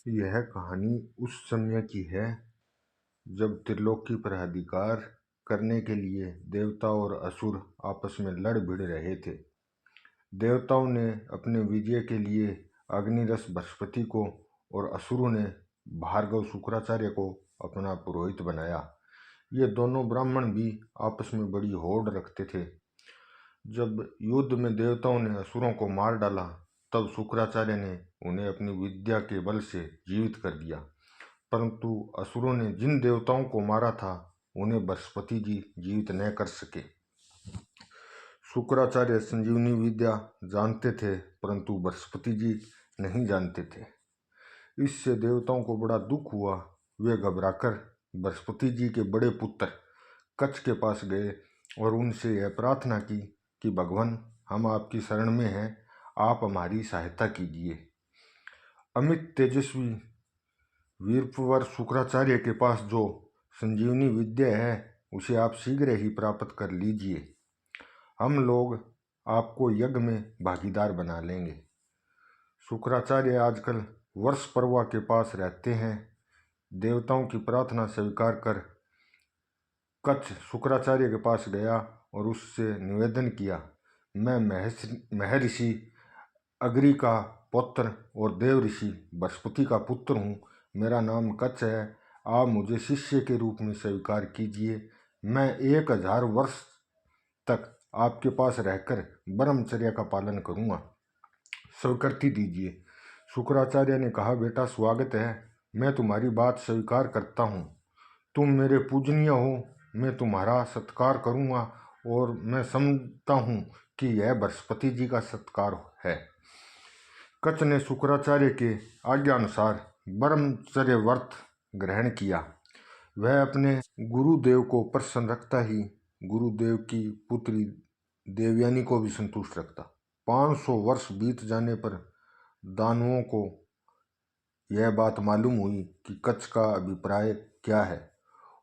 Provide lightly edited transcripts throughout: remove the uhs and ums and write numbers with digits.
यह कहानी उस समय की है जब त्रिलोकी पर अधिकार करने के लिए देवता और असुर आपस में लड़ भिड़ रहे थे। देवताओं ने अपने विजय के लिए अग्निरस बृहस्पति को और असुरों ने भार्गव शुक्राचार्य को अपना पुरोहित बनाया। ये दोनों ब्राह्मण भी आपस में बड़ी होड़ रखते थे। जब युद्ध में देवताओं ने असुरों को मार डाला तब शुक्राचार्य ने उन्हें अपनी विद्या के बल से जीवित कर दिया, परंतु असुरों ने जिन देवताओं को मारा था उन्हें बृहस्पति जी जीवित न कर सके। शुक्राचार्य संजीवनी विद्या जानते थे परंतु बृहस्पति जी नहीं जानते थे। इससे देवताओं को बड़ा दुख हुआ। वे घबराकर बृहस्पति जी के बड़े पुत्र कच्छ के पास गए और उनसे यह प्रार्थना की कि भगवान, हम आपकी शरण में हैं, आप हमारी सहायता कीजिए। अमित तेजस्वी वीरपुवर शुक्राचार्य के पास जो संजीवनी विद्या है उसे आप शीघ्र ही प्राप्त कर लीजिए। हम लोग आपको यज्ञ में भागीदार बना लेंगे। शुक्राचार्य आजकल वर्ष पर्वा के पास रहते हैं। देवताओं की प्रार्थना स्वीकार कर कच्छ शुक्राचार्य के पास गया और उससे निवेदन किया, मैं महर्षि अग्नि का पुत्र और देव ऋषि बृहस्पति का पुत्र हूँ। मेरा नाम कच्छ है। आप मुझे शिष्य के रूप में स्वीकार कीजिए। मैं 1000 वर्ष तक आपके पास रहकर ब्रह्मचर्य का पालन करूँगा। स्वीकृति दीजिए। शुक्राचार्य ने कहा, बेटा स्वागत है, मैं तुम्हारी बात स्वीकार करता हूँ। तुम मेरे पूजनीय हो, मैं तुम्हारा सत्कार करूँगा और मैं समझता हूँ कि यह बृहस्पति जी का सत्कार है। कच्छ ने शुक्राचार्य के आज्ञानुसार ब्रह्मचर्य व्रत ग्रहण किया। वह अपने गुरुदेव को प्रसन्न रखता ही गुरुदेव की पुत्री देवयानी को भी संतुष्ट रखता। 500 वर्ष बीत जाने पर दानवों को यह बात मालूम हुई कि कच्छ का अभिप्राय क्या है।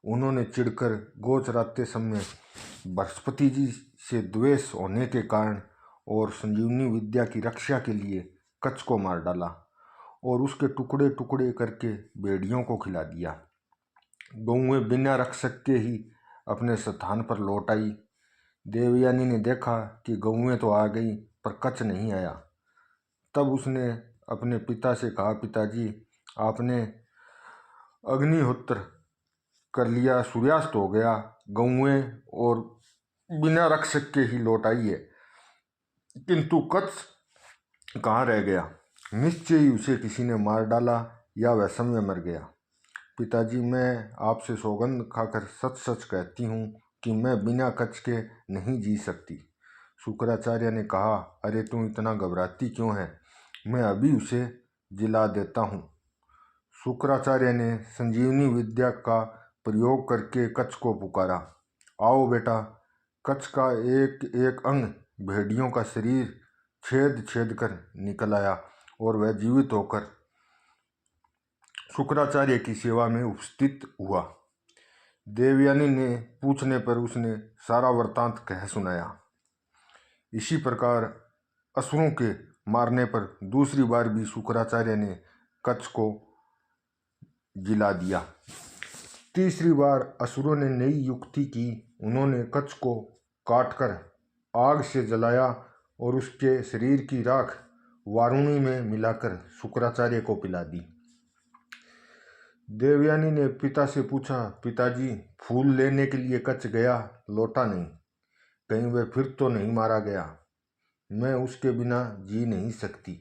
उन्होंने चिढ़कर गोचराते समय बृहस्पति जी से द्वेष होने के कारण और संजीवनी विद्या की रक्षा के लिए कच्छ को मार डाला और उसके टुकड़े टुकड़े करके भेड़ियों को खिला दिया। गौएं बिना रक्षक के ही अपने स्थान पर लौट आई। देवयानी ने देखा कि गौएं तो आ गई पर कच्छ नहीं आया। तब उसने अपने पिता से कहा, पिताजी, आपने अग्निहोत्र कर लिया, सूर्यास्त हो गया, गौएं और बिना रक्षक के ही लौट आई है, किंतु कच्छ कहाँ रह गया? निश्चय ही उसे किसी ने मार डाला या वह समय मर गया। पिताजी, मैं आपसे सौगंध खाकर सच सच कहती हूँ कि मैं बिना कच्छ के नहीं जी सकती। शुक्राचार्य ने कहा, अरे तुम इतना घबराती क्यों है? मैं अभी उसे जिला देता हूँ। शुक्राचार्य ने संजीवनी विद्या का प्रयोग करके कच्छ को पुकारा, आओ बेटा। कच्छ का एक एक अंग भेड़ियों का शरीर छेद छेद कर निकल आया और वह जीवित होकर शुक्राचार्य की सेवा में उपस्थित हुआ। देवयानी ने पूछने पर उसने सारा वृतांत कह सुनाया। इसी प्रकार असुरों के मारने पर दूसरी बार भी शुक्राचार्य ने कच्छ को जिला दिया। तीसरी बार असुरों ने नई युक्ति की। उन्होंने कच्छ को काटकर आग से जलाया और उसके शरीर की राख वारुणी में मिलाकर शुक्राचार्य को पिला दी। देवयानी ने पिता से पूछा, पिताजी, फूल लेने के लिए कच्छ गया, लौटा नहीं, कहीं वह फिर तो नहीं मारा गया? मैं उसके बिना जी नहीं सकती।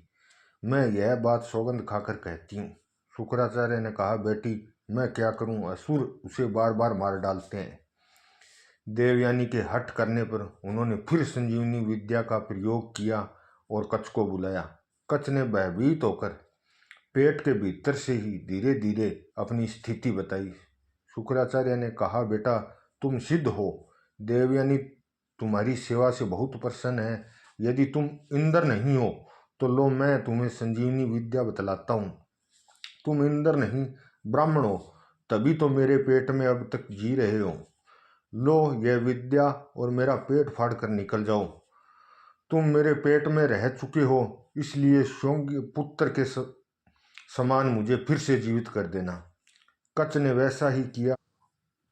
मैं यह बात सौगंध खाकर कहती हूँ। शुक्राचार्य ने कहा, बेटी, मैं क्या करूँ, असुर उसे बार बार मार डालते हैं। देवयानी के हट करने पर उन्होंने फिर संजीवनी विद्या का प्रयोग किया और कच्छ को बुलाया। कच्छ ने भयभीत होकर पेट के भीतर से ही धीरे धीरे अपनी स्थिति बताई। शुक्राचार्य ने कहा, बेटा, तुम सिद्ध हो। देवयानी तुम्हारी सेवा से बहुत प्रसन्न है। यदि तुम इंद्र नहीं हो तो लो, मैं तुम्हें संजीवनी विद्या बतलाता हूँ। तुम इंद्र नहीं ब्राह्मण हो, तभी तो मेरे पेट में अब तक जी रहे हो। लो यह विद्या और मेरा पेट फाड़ कर निकल जाओ। तुम मेरे पेट में रह चुके हो, इसलिए शौंग पुत्र के समान मुझे फिर से जीवित कर देना। कच्छ ने वैसा ही किया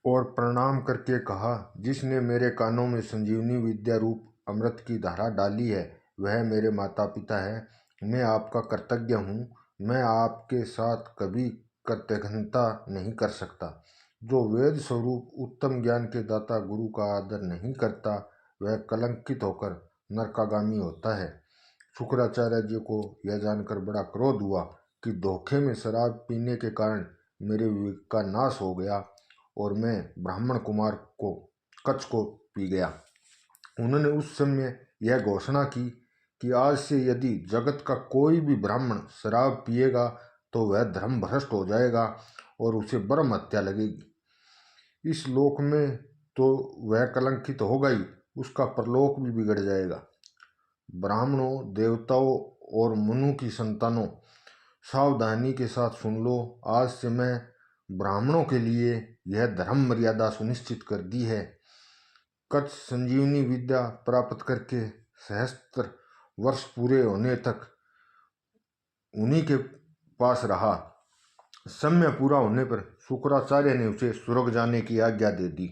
और प्रणाम करके कहा, जिसने मेरे कानों में संजीवनी विद्या रूप अमृत की धारा डाली है वह मेरे माता पिता है। मैं आपका कृतज्ञ हूँ। मैं आपके साथ कभी कृतज्ञता नहीं कर सकता। जो वेद स्वरूप उत्तम ज्ञान के दाता गुरु का आदर नहीं करता वह कलंकित होकर नरकागामी होता है। शुक्राचार्य जी को यह जानकर बड़ा क्रोध हुआ कि धोखे में शराब पीने के कारण मेरे विवेक का नाश हो गया और मैं ब्राह्मण कुमार को कच्छ को पी गया। उन्होंने उस समय यह घोषणा की कि आज से यदि जगत का कोई भी ब्राह्मण शराब पिएगा तो वह धर्म भ्रष्ट हो जाएगा और उसे ब्रह्म हत्या लगेगी। इस लोक में तो वह कलंकित होगा ही, उसका परलोक भी बिगड़ जाएगा। ब्राह्मणों, देवताओं और मनु की संतानों, सावधानी के साथ सुन लो। आज से मैं ब्राह्मणों के लिए यह धर्म मर्यादा सुनिश्चित कर दी है। कच्छ संजीवनी विद्या प्राप्त करके सहस्त्र वर्ष पूरे होने तक उन्हीं के पास रहा। समय पूरा होने पर शुक्राचार्य ने उसे स्वर्ग जाने की आज्ञा दे दी।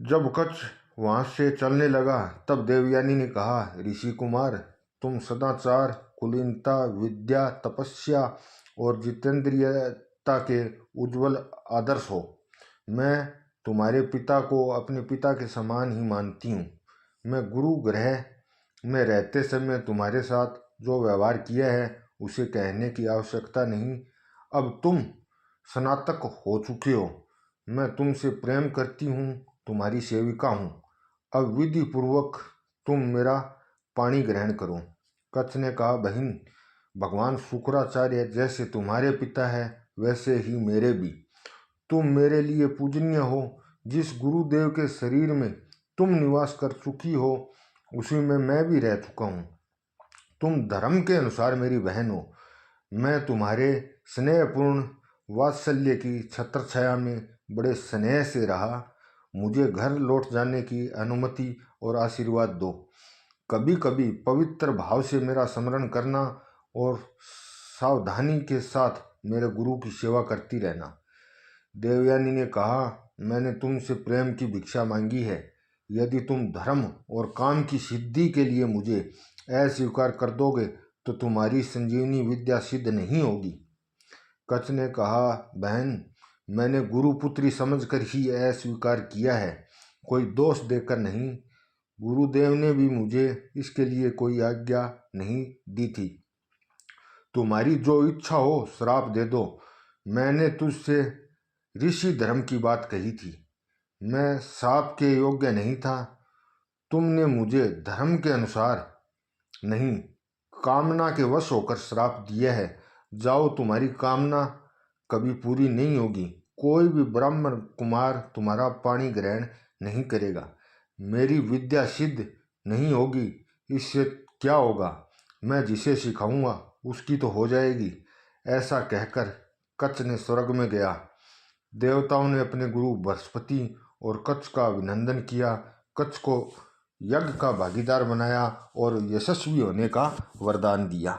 जब कच्छ वहां से चलने लगा तब देवयानी ने कहा, ऋषि कुमार, तुम सदाचार, कुलीनता, विद्या, तपस्या और जितेंद्रियता के उज्जवल आदर्श हो। मैं तुम्हारे पिता को अपने पिता के समान ही मानती हूँ। मैं गुरु ग्रह में रहते समय तुम्हारे साथ जो व्यवहार किया है उसे कहने की आवश्यकता नहीं। अब तुम स्नातक हो चुके हो। मैं तुमसे प्रेम करती हूँ, तुम्हारी सेविका हूँ। अब विधि पूर्वक तुम मेरा पानी ग्रहण करो। कच्छ ने कहा, बहन, भगवान शुक्राचार्य जैसे तुम्हारे पिता है वैसे ही मेरे भी। तुम मेरे लिए पूजनीय हो। जिस गुरुदेव के शरीर में तुम निवास कर चुकी हो उसी में मैं भी रह चुका हूँ। तुम धर्म के अनुसार मेरी बहन हो। मैं तुम्हारे स्नेहपूर्ण वात्सल्य की छत्रछाया में बड़े स्नेह से रहा। मुझे घर लौट जाने की अनुमति और आशीर्वाद दो। कभी कभी पवित्र भाव से मेरा स्मरण करना और सावधानी के साथ मेरे गुरु की सेवा करती रहना। देवयानी ने कहा, मैंने तुमसे प्रेम की भिक्षा मांगी है। यदि तुम धर्म और काम की सिद्धि के लिए मुझे अस्वीकार कर दोगे तो तुम्हारी संजीवनी विद्या सिद्ध नहीं होगी। कच्छ ने कहा, बहन, मैंने गुरुपुत्री समझकर ही अस्वीकार किया है, कोई दोष देकर नहीं। गुरुदेव ने भी मुझे इसके लिए कोई आज्ञा नहीं दी थी। तुम्हारी जो इच्छा हो श्राप दे दो। मैंने तुझसे ऋषि धर्म की बात कही थी। मैं शाप के योग्य नहीं था। तुमने मुझे धर्म के अनुसार नहीं, कामना के वश होकर श्राप दिया है। जाओ, तुम्हारी कामना कभी पूरी नहीं होगी। कोई भी ब्राह्मण कुमार तुम्हारा पानी ग्रहण नहीं करेगा। मेरी विद्या सिद्ध नहीं होगी। इससे क्या होगा? मैं जिसे सिखाऊंगा उसकी तो हो जाएगी। ऐसा कहकर कच्छ ने स्वर्ग में गया। देवताओं ने अपने गुरु बृहस्पति और कच्छ का अभिनंदन किया, कच्छ को यज्ञ का भागीदार बनाया और यशस्वी होने का वरदान दिया।